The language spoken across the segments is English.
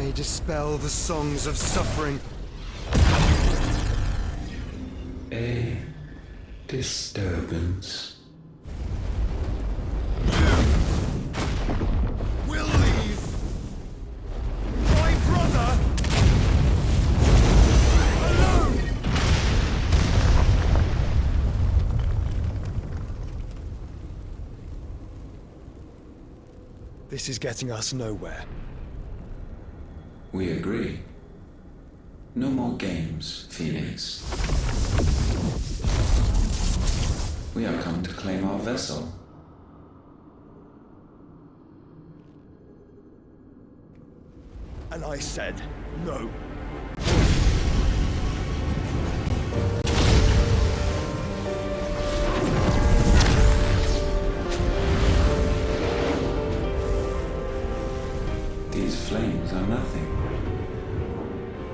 may dispel the songs of suffering. A disturbance. We'll leave. My brother alone. This is getting us nowhere. We agree. No more games, Phoenix. We have come to claim our vessel. And I said no. These flames are nothing.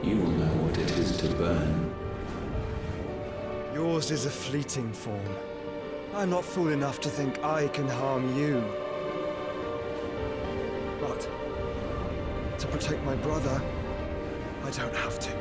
You will know what it is to burn. Yours is a fleeting form. I'm not fool enough to think I can harm you. But to protect my brother, I don't have to.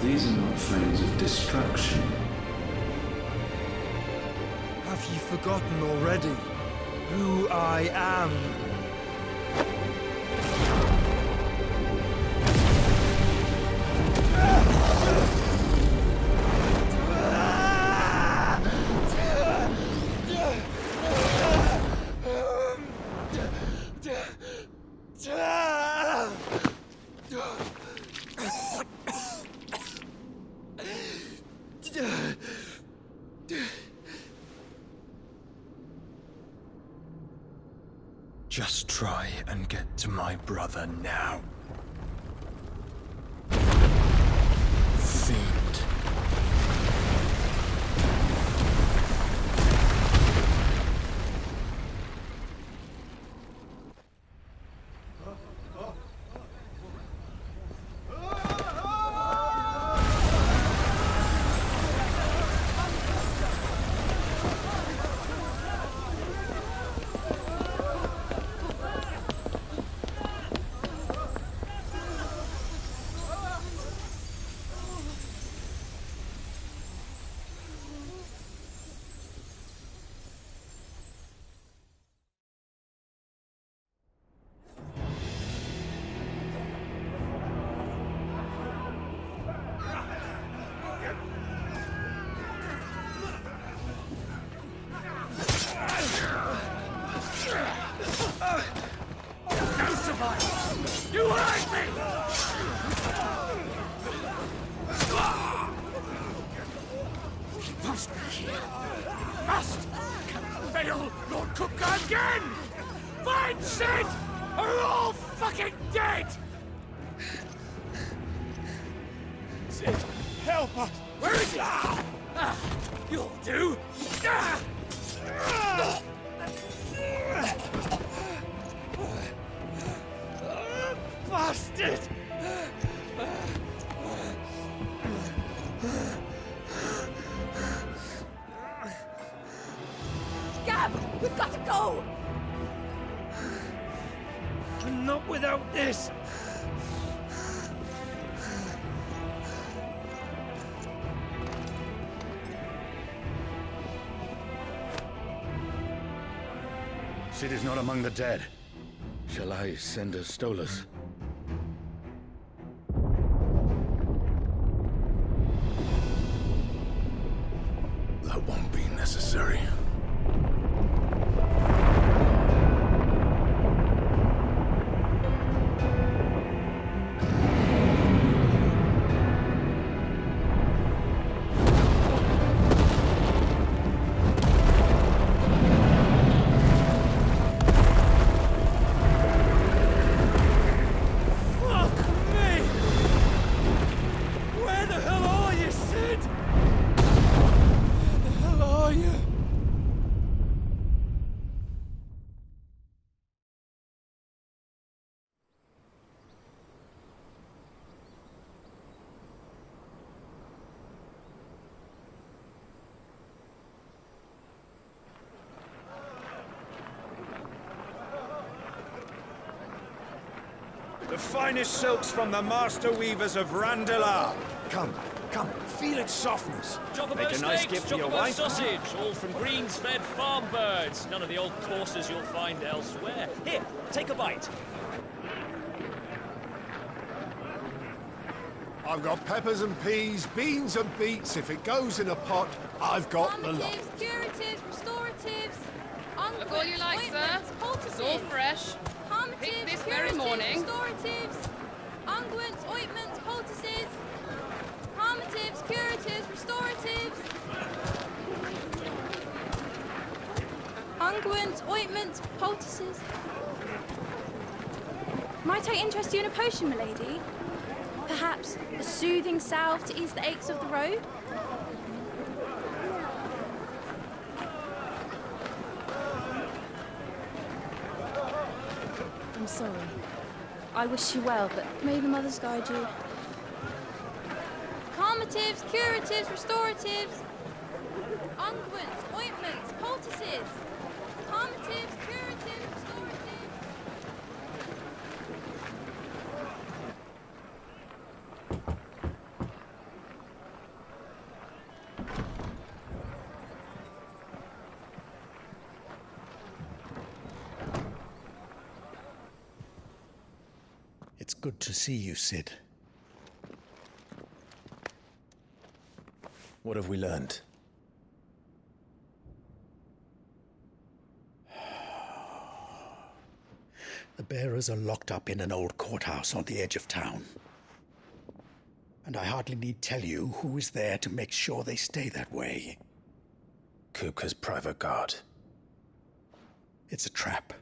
These are not flames of destruction. Have you forgotten already who I am? Just try and get to my brother now. Fiend. You hurt me! He must be here. Must! Can fail Lord Cook again! Find Sid! Or we're all fucking dead! Sid, help us! Where is he? You'll do! Bastard! Gab! We've got to go! And not without this! Sid is not among the dead. Shall I send a Stolas? That won't be necessary. The finest silks from the master weavers of Randalar. Come, come, feel its softness. Chocobo Make a nice steaks, gift for your chocobo wife. sausage, all from greens-fed farm birds. None of the old courses you'll find elsewhere. Here, take a bite. I've got peppers and peas, beans and beets. If it goes in a pot, I've got the lot. Calmatives, curatives, restoratives, Look all you like, sir. It's all fresh. Picked this very morning. Restoratives, unguents, ointments, poultices. Calmatives, curatives, restoratives. Unguents, ointments, poultices. Might I interest you in a potion, milady? Perhaps a soothing salve to ease the aches of the road? I'm sorry. I wish you well, but may the mothers guide you. Calmatives, curatives, restoratives. Unguents, ointments, poultices. Calmatives, curatives, restoratives. It's good to see you, Sid. What have we learned? The bearers are locked up in an old courthouse on the edge of town. And I hardly need tell you who is there to make sure they stay that way. Kupka's private guard. It's a trap.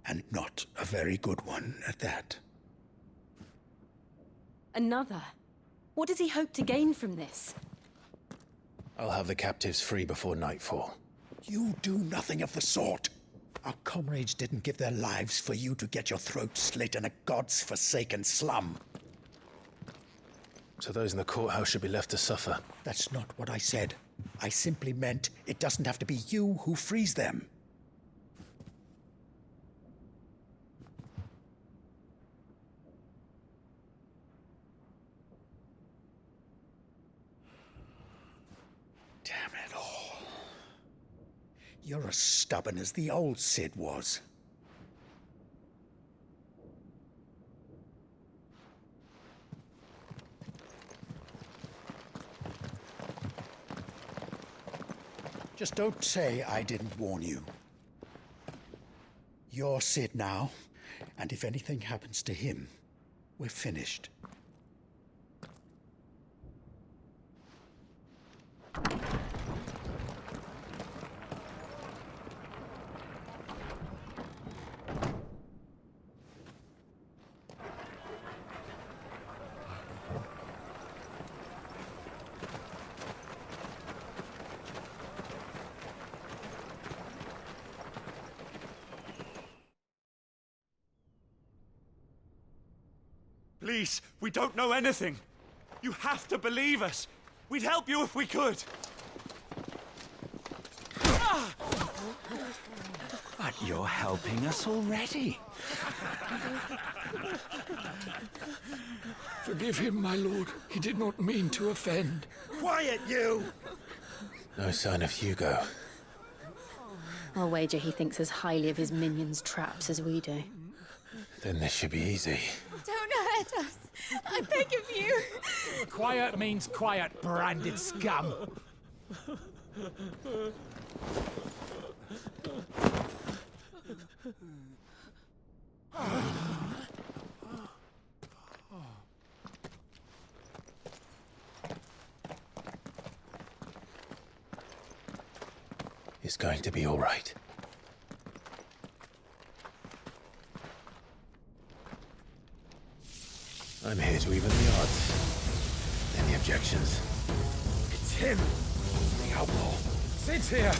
And not a very good one at that. Another? What does he hope to gain from this? I'll have the captives free before nightfall. You do nothing of the sort. Our comrades didn't give their lives for you to get your throat slit in a god's forsaken slum. So those in the courthouse should be left to suffer. That's not what I said. I simply meant it doesn't have to be you who frees them. Damn it all. You're as stubborn as the old Sid was. Just don't say I didn't warn you. You're Sid now, and if anything happens to him, we're finished. Please, we don't know anything. You have to believe us. We'd help you if we could. But you're helping us already. Forgive him, my lord. He did not mean to offend. Quiet, you! No sign of Hugo. I'll wager he thinks as highly of his minions' traps as we do. Then this should be easy. Don't hurt us. I beg of you. Quiet means quiet, branded scum. It's going to be all right. I'm here to even the odds. Any objections? It's him, the outlaw. Sid's here.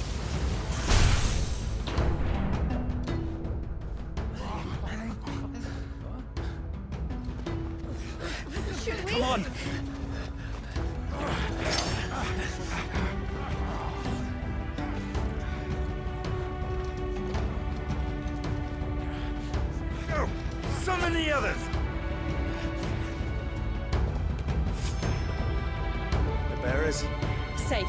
Come on. Son Summon the others! The bearers? Safe.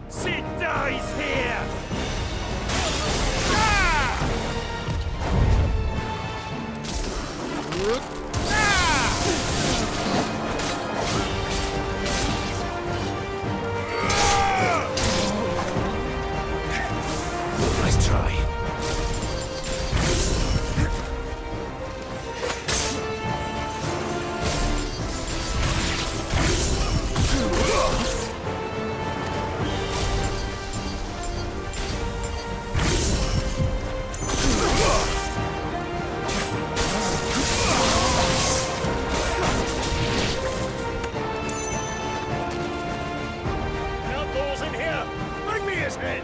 Sid dies here! Nice try. Outlaws in here! Bring me his head!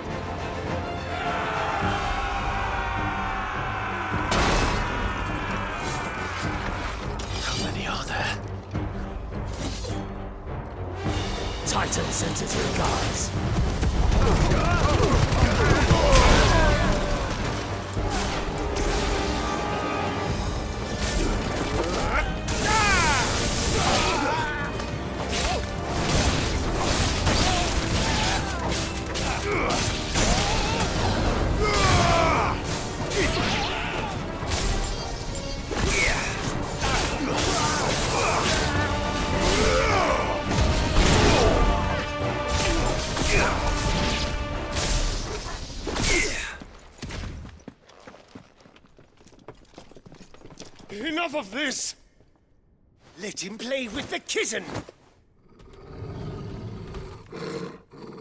How many are there? Titan sends his regards. Enough of this! Let him play with the kitten!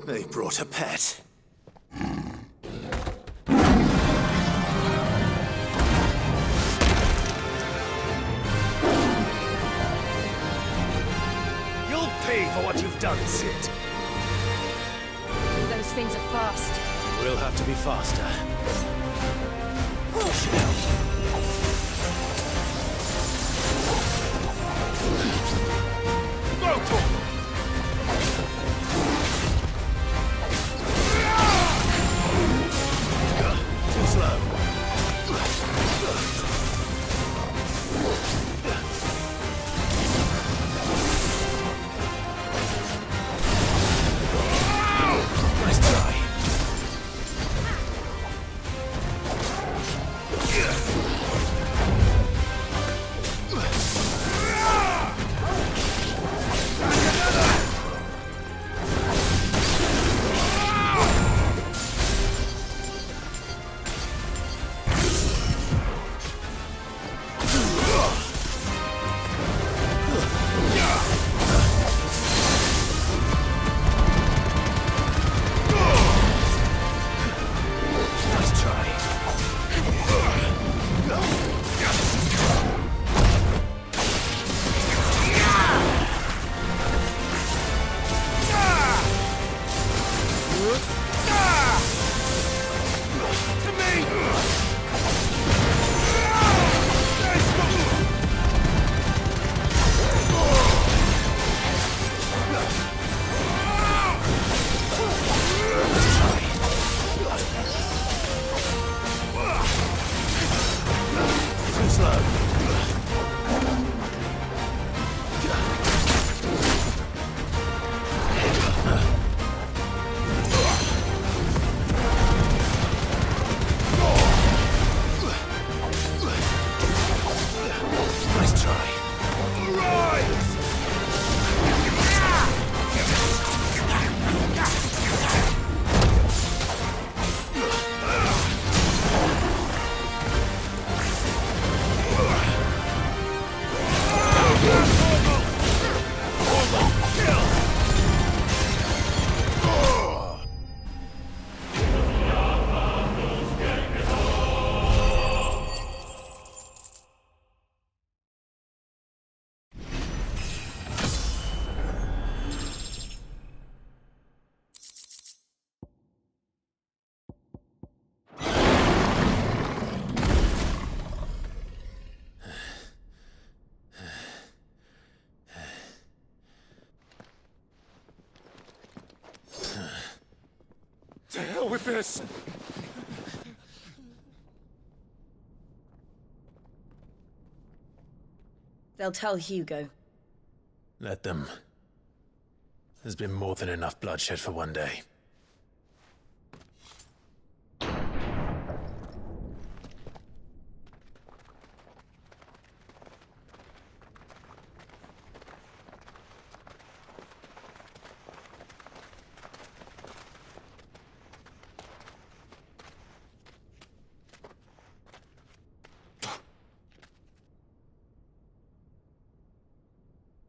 They brought a pet. You'll pay for what you've done, Sid. Those things are fast. We'll have to be faster. Too slow. Nice try. To hell with this! They'll tell Hugo. Let them. There's been more than enough bloodshed for one day.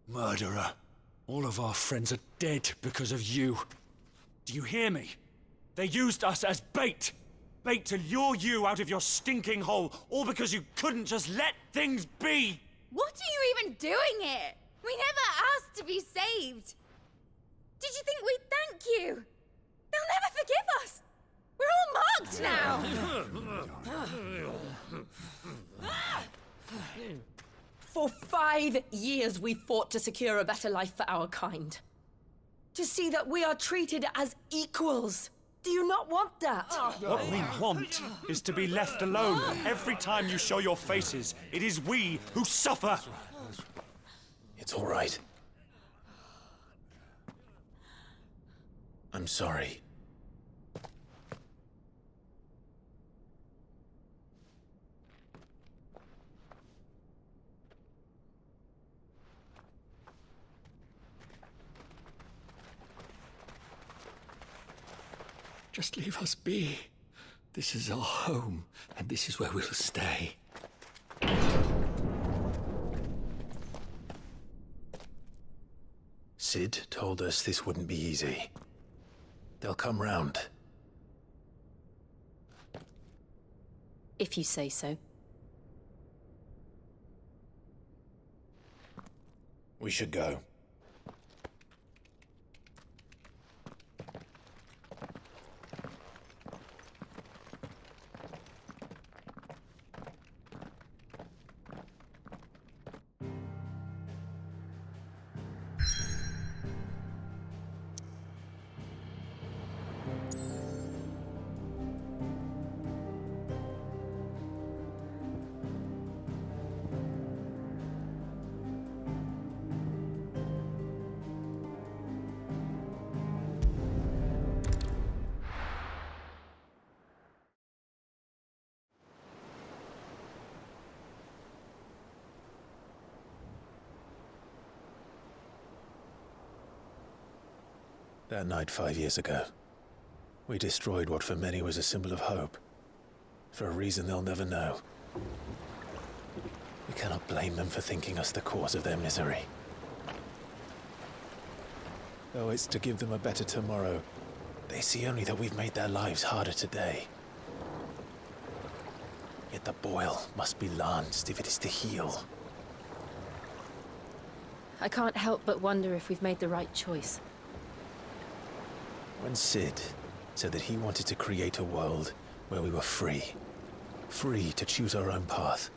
Murderer. All of our friends are dead because of you. Do you hear me? They used us as bait. Bait to lure you out of your stinking hole, all because you couldn't just let things be. What are you even doing here? We never asked to be saved. Did you think we'd thank you? They'll never forgive us. We're all marked now. For 5 years we fought to secure a better life for our kind. To see that we are treated as equals. Do you not want that? What we want is to be left alone. Every time you show your faces, it is we who suffer. It's all right. I'm sorry. Just leave us be. This is our home, and this is where we'll stay. Sid told us this wouldn't be easy. They'll come round. If you say so. We should go. That night 5 years ago, we destroyed what for many was a symbol of hope. For a reason they'll never know. We cannot blame them for thinking us the cause of their misery. Though it's to give them a better tomorrow, they see only that we've made their lives harder today. Yet the boil must be lanced if it is to heal. I can't help but wonder if we've made the right choice. When Sid said that he wanted to create a world where we were free. Free to choose our own path.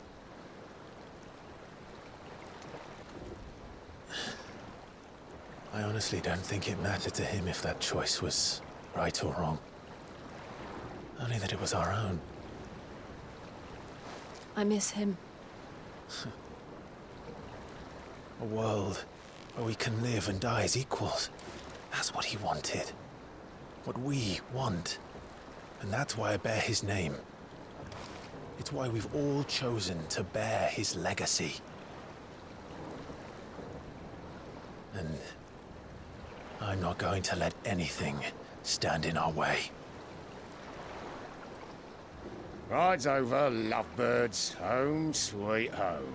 I honestly don't think it mattered to him if that choice was right or wrong. Only that it was our own. I miss him. A world where we can live and die as equals. That's what he wanted. What we want. And that's why I bear his name. It's why we've all chosen to bear his legacy. And I'm not going to let anything stand in our way. Rides over, lovebirds. Home, sweet home.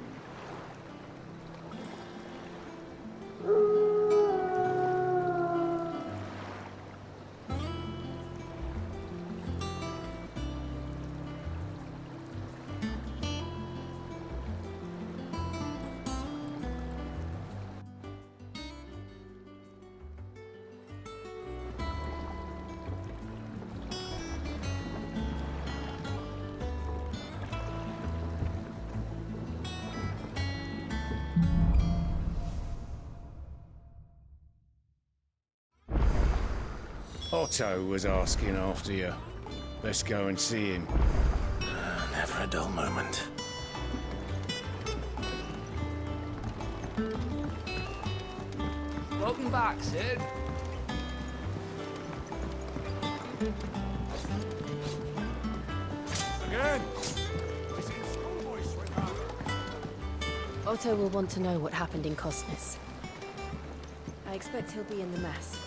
Otto was asking after you. Let's go and see him. Never a dull moment. Welcome back, Sid. Again! Otto will want to know what happened in Cosnes. I expect he'll be in the mess.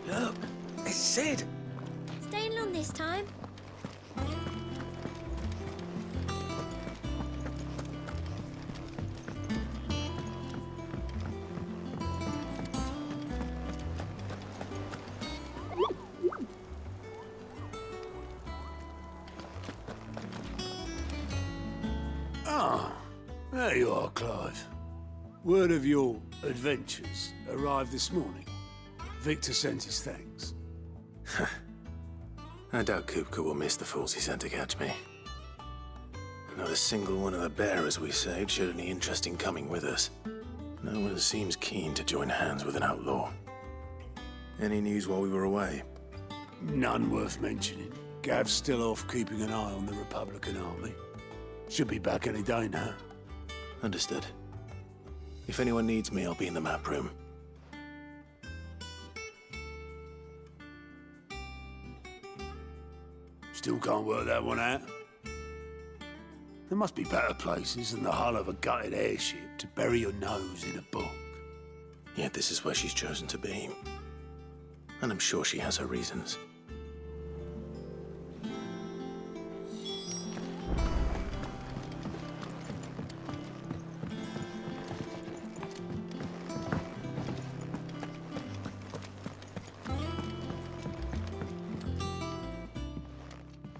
Look, it's Sid. Staying long this time? Ah, there you are, Clive. Word of your adventures arrived this morning. Victor sent his thanks. I doubt Kupka will miss the fools he sent to catch me. Not a single one of the bearers we saved showed any interest in coming with us. No one seems keen to join hands with an outlaw. Any news while we were away? None worth mentioning. Gav's still off keeping an eye on the Republican army. Should be back any day now. Understood. If anyone needs me, I'll be in the map room. Still can't work that one out. There must be better places than the hull of a gutted airship to bury your nose in a book. Yet this is where she's chosen to be. And I'm sure she has her reasons.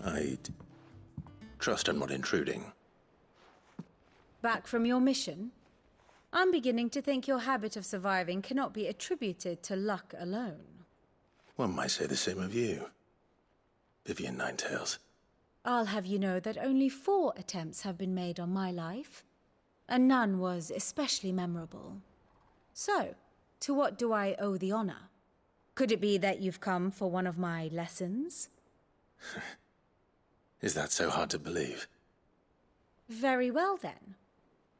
I trust I'm not intruding. Back from your mission? I'm beginning to think your habit of surviving cannot be attributed to luck alone. One might say the same of you, Vivian Ninetails. I'll have you know that only 4 attempts have been made on my life, and none was especially memorable. So, to what do I owe the honor? Could it be that you've come for one of my lessons? Is that so hard to believe? Very well, then.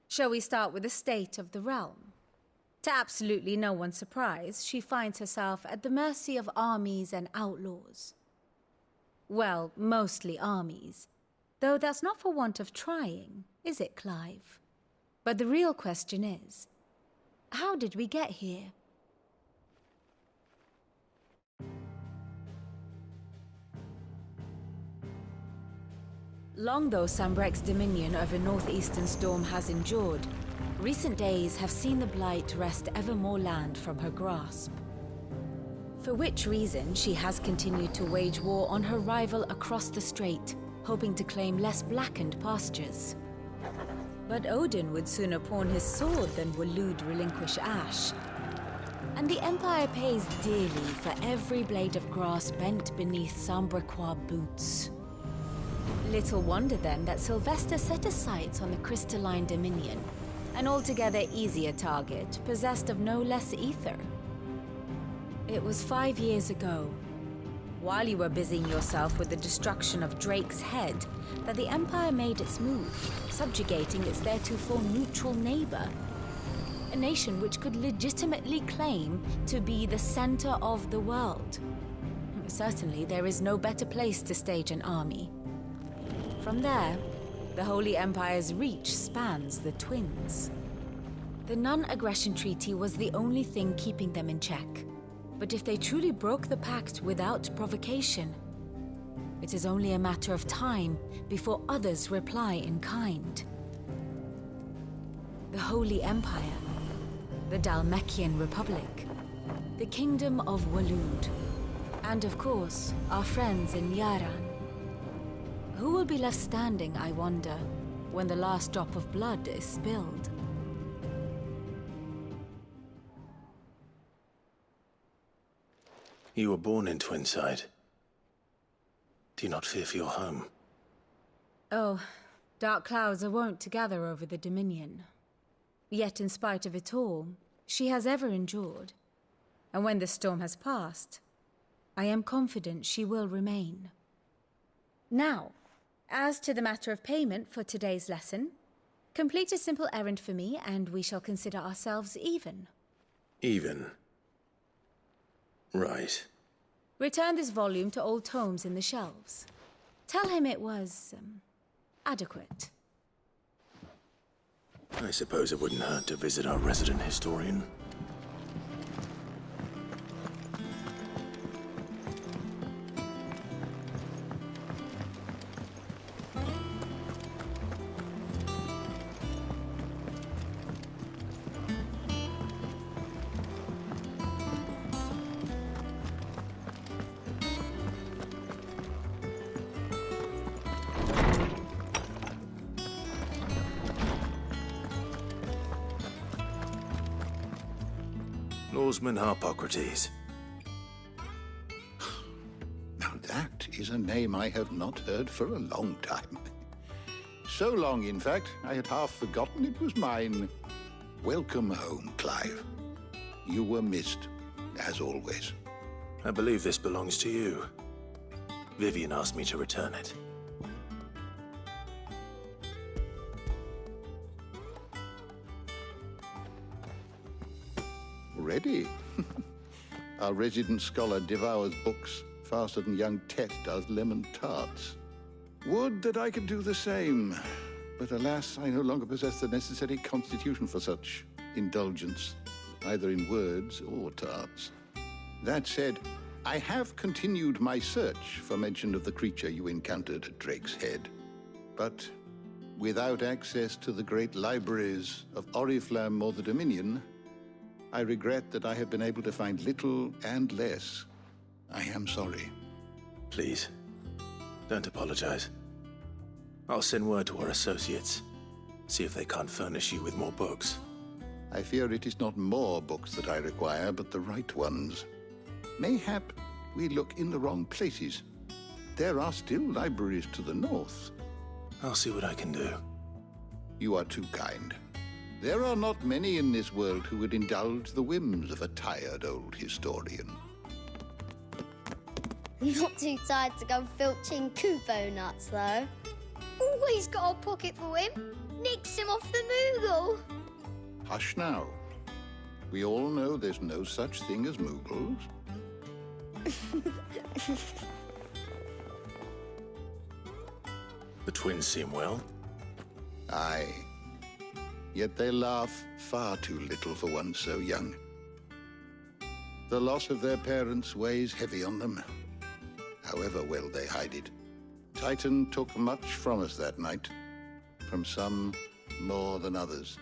Shall we start with the state of the realm? To absolutely no one's surprise, she finds herself at the mercy of armies and outlaws. Well, mostly armies. Though that's not for want of trying, is it, Clive? But the real question is, how did we get here? Long though Sambrek's dominion over northeastern Storm has endured, recent days have seen the Blight wrest ever more land from her grasp. For which reason she has continued to wage war on her rival across the strait, hoping to claim less blackened pastures. But Odin would sooner pawn his sword than Waloed relinquish Ash. And the Empire pays dearly for every blade of grass bent beneath Sambrequois boots. Little wonder then that Sylvester set his sights on the crystalline dominion, an altogether easier target, possessed of no less ether. It was 5 years ago, while you were busying yourself with the destruction of Drake's head, that the Empire made its move, subjugating its theretofore neutral neighbor. A nation which could legitimately claim to be the center of the world. Certainly, there is no better place to stage an army. From there, the Holy Empire's reach spans the Twins. The non-aggression treaty was the only thing keeping them in check. But if they truly broke the pact without provocation, it is only a matter of time before others reply in kind. The Holy Empire, the Dhalmekian Republic, the Kingdom of Waloed, and of course, our friends in Yaran. Who will will be left standing, I wonder, when the last drop of blood is spilled? You were born in Twinside. Do you not fear for your home? Oh, dark clouds are wont to gather over the Dominion. Yet in spite of it all, she has ever endured. And when the storm has passed, I am confident she will remain. Now, as to the matter of payment for today's lesson, complete a simple errand for me and we shall consider ourselves even. Even? Right. Return this volume to old tomes in the shelves. Tell him it was, adequate. I suppose it wouldn't hurt to visit our resident historian. Norseman Harpocrates. Now that is a name I have not heard for a long time. So long, in fact, I had half forgotten it was mine. Welcome home, Clive. You were missed, as always. I believe this belongs to you. Vivian asked me to return it. Already? Our resident scholar devours books faster than young Tet does lemon tarts. Would that I could do the same. But alas, I no longer possess the necessary constitution for such indulgence, either in words or tarts. That said, I have continued my search for mention of the creature you encountered at Drake's Head. But without access to the great libraries of Oriflamme or the Dominion, I regret that I have been able to find little and less. I am sorry. Please, don't apologize. I'll send word to our associates. See if they can't furnish you with more books. I fear it is not more books that I require, but the right ones. Mayhap we look in the wrong places. There are still libraries to the north. I'll see what I can do. You are too kind. There are not many in this world who would indulge the whims of a tired old historian. Not too tired to go filching Kupo nuts, though. Always got a pocket for him. Nicks him off the Moogle. Hush now. We all know there's no such thing as Moogles. The twins seem well. Aye. Yet they laugh far too little for one so young. The loss of their parents weighs heavy on them, however well they hide it. Titan took much from us that night, from some more than others,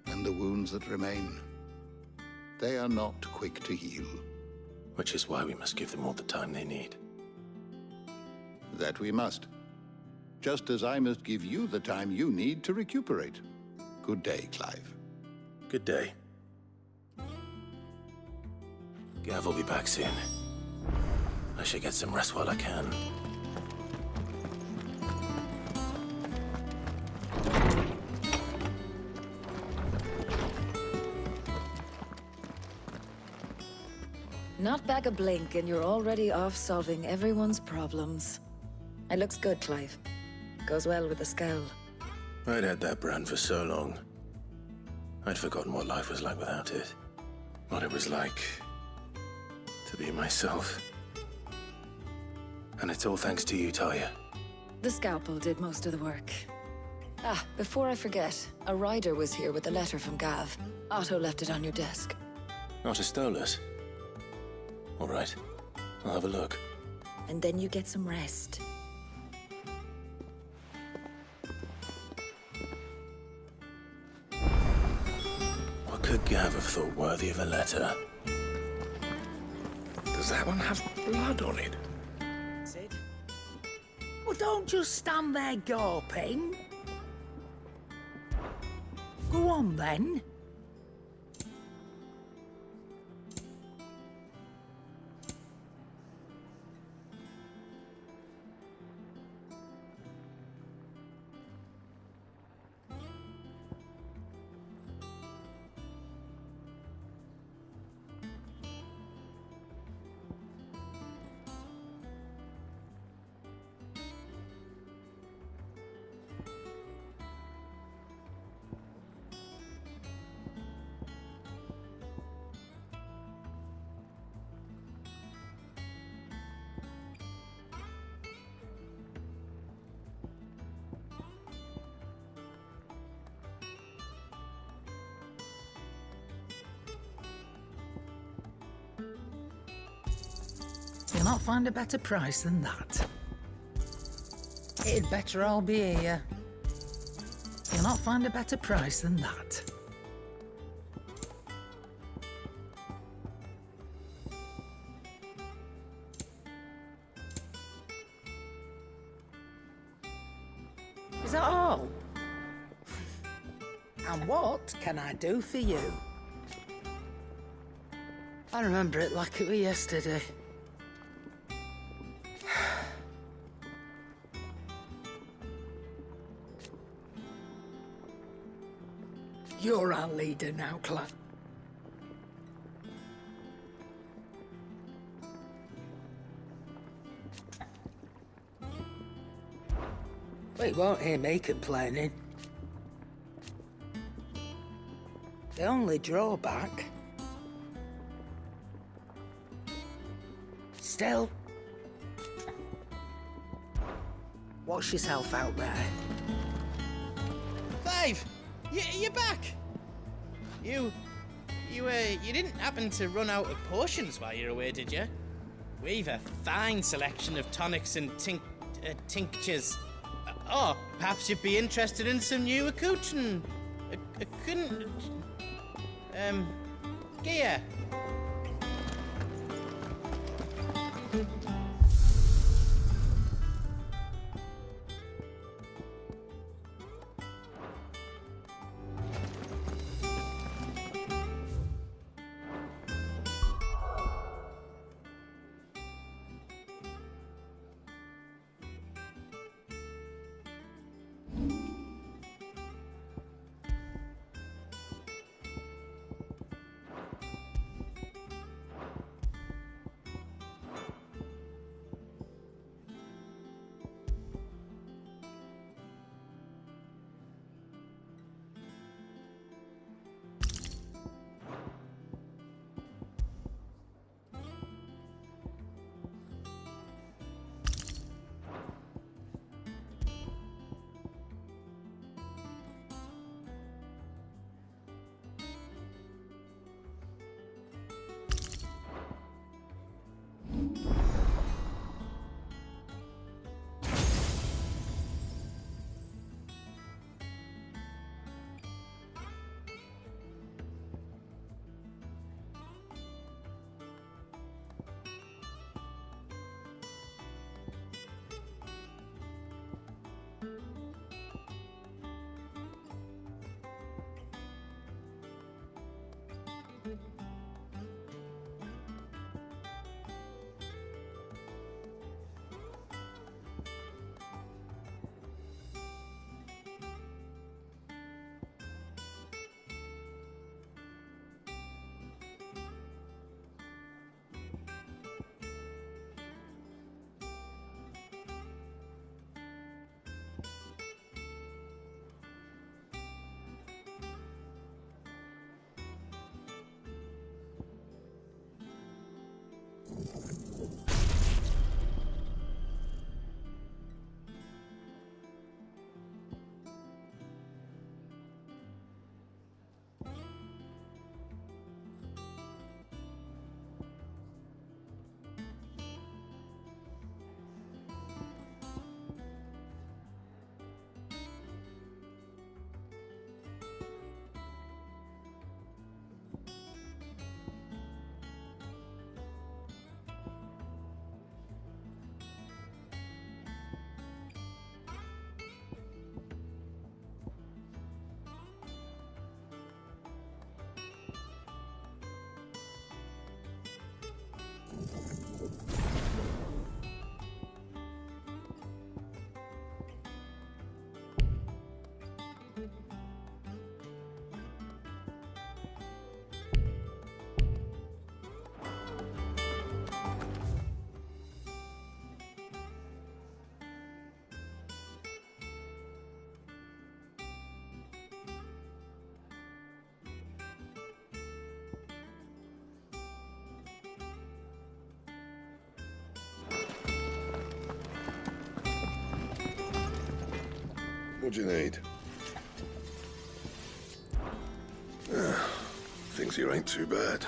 and the wounds that remain, they are not quick to heal. Which is why we must give them all the time they need. That we must. Just as I must give you the time you need to recuperate. Good day, Clive. Good day. Gav will be back soon. I should get some rest while I can. Not back a blink and you're already off solving everyone's problems. It looks good, Clive. Goes well with the scowl. I'd had that brand for so long. I'd forgotten what life was like without it. What it was like to be myself. And it's all thanks to you, Talia. The scalpel did most of the work. Ah, before I forget, a rider was here with a letter from Gav. Otto left it on your desk. Otto stole us. All right, I'll have a look. And then you get some rest. What could Gav have thought worthy of a letter? Does that one have blood on it? Sid? don't just stand there gawping. Go on, then. You'll not find a better price than that. It'd better all be here. You'll not find a better price than that. Is that all? And what can I do for you? I remember it like it was yesterday. You're our leader now, Clive. We won't hear me complaining. The only drawback... Still... Watch yourself out there. Clive! You're back! You didn't happen to run out of potions while you're away, did you? We've a fine selection of tonics and tinctures. Oh, perhaps you'd be interested in some new accoutrement. Gear. What do you need? Things here ain't too bad.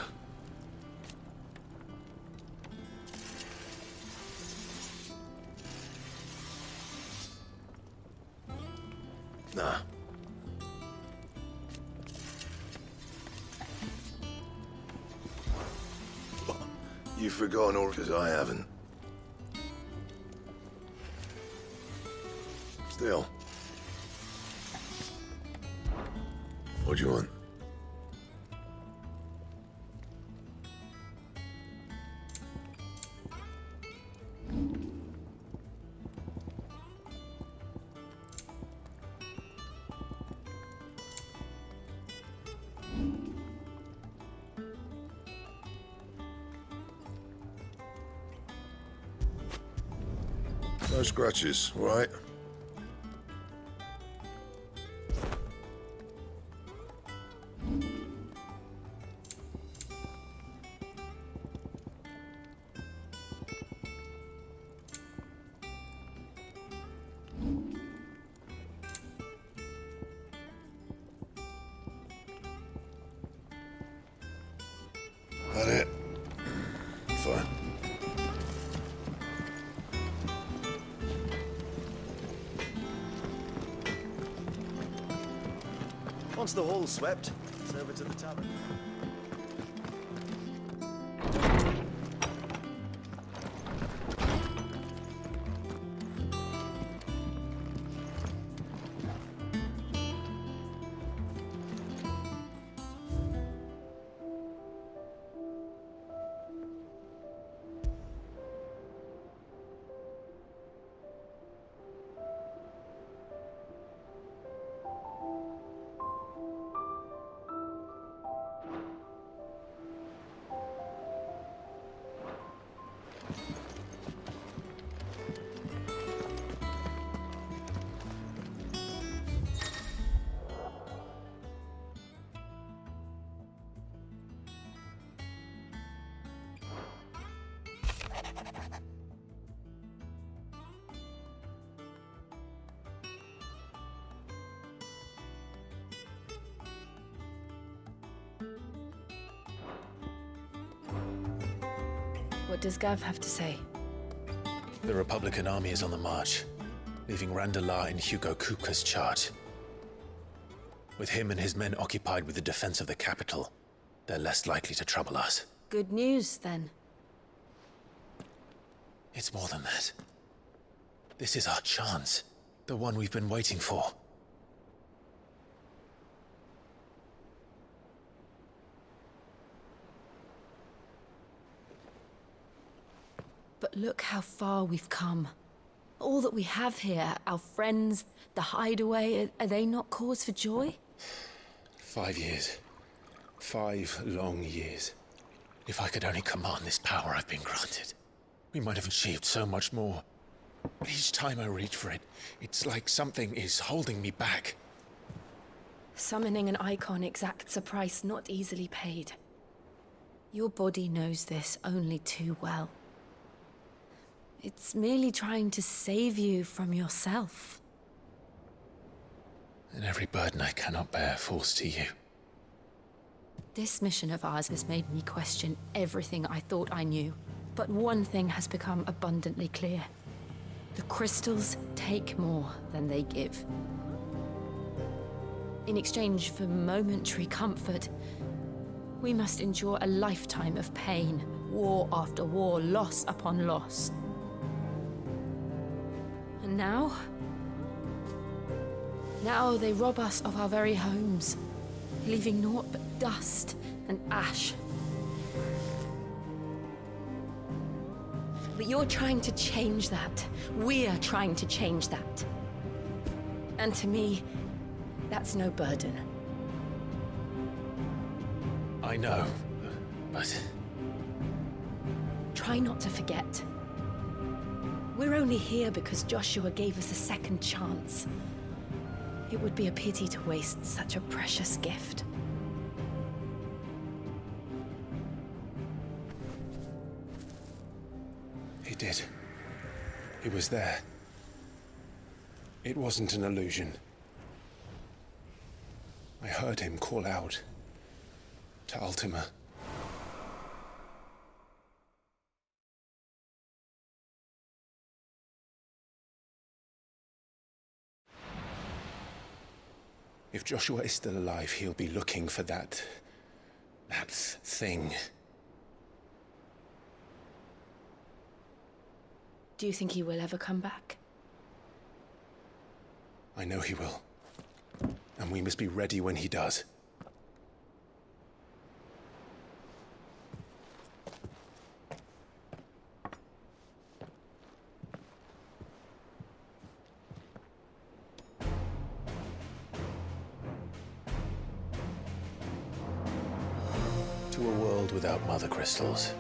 Nah. You've forgotten all, because I haven't. Still. What do you want? No scratches, all right? That it? Fine. Once the hall's swept, it's over to the tavern. What does Gav have to say? The Republican army is on the march, leaving Randalar in Hugo Kupka's charge. With him and his men occupied with the defense of the capital, they're less likely to trouble us. Good news, then. It's more than that. This is our chance. The one we've been waiting for. But look how far we've come. All that we have here, our friends, the hideaway, are they not cause for joy? 5 years. 5 long years. If I could only command this power I've been granted, we might have achieved so much more. But each time I reach for it, it's like something is holding me back. Summoning an icon exacts a price not easily paid. Your body knows this only too well. It's merely trying to save you from yourself. And every burden I cannot bear falls to you. This mission of ours has made me question everything I thought I knew. But one thing has become abundantly clear. The crystals take more than they give. In exchange for momentary comfort, we must endure a lifetime of pain, war after war, loss upon loss. And now they rob us of our very homes, leaving naught but dust and ash. But you're trying to change that. We're trying to change that. And to me, that's no burden. I know, but... Try not to forget. We're only here because Joshua gave us a second chance. It would be a pity to waste such a precious gift. He did. He was there. It wasn't an illusion. I heard him call out to Ultima. If Joshua is still alive, he'll be looking for that thing. Do you think he will ever come back? I know he will. And we must be ready when he does. To a world without mother crystals.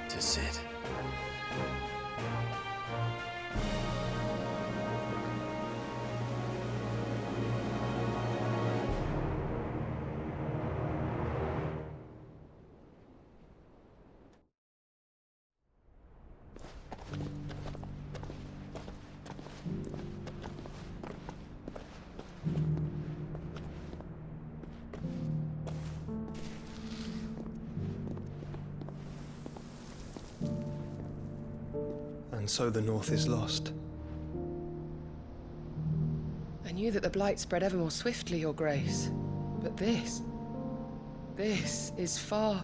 To Sid. And so the North is lost. I knew that the blight spread ever more swiftly, Your Grace. But this is far,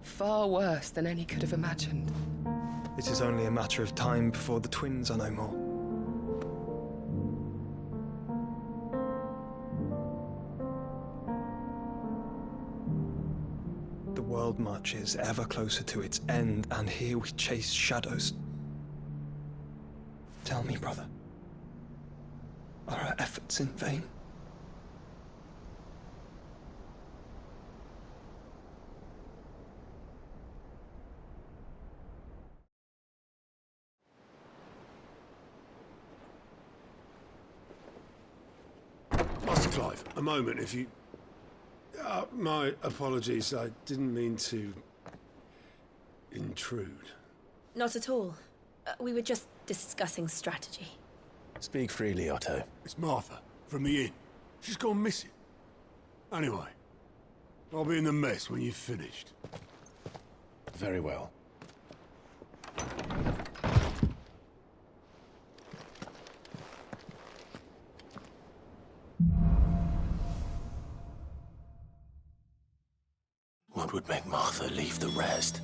far worse than any could have imagined. It is only a matter of time before the twins are no more. The world marches ever closer to its end, and here we chase shadows. Tell me, brother, are our efforts in vain? Master Clive, a moment, if you... my apologies, I didn't mean to... intrude. Not at all. We were just discussing strategy. Speak freely, Otto. It's Martha, from the inn. She's gone missing. Anyway, I'll be in the mess when you've finished. Very well. What would make Martha leave the rest?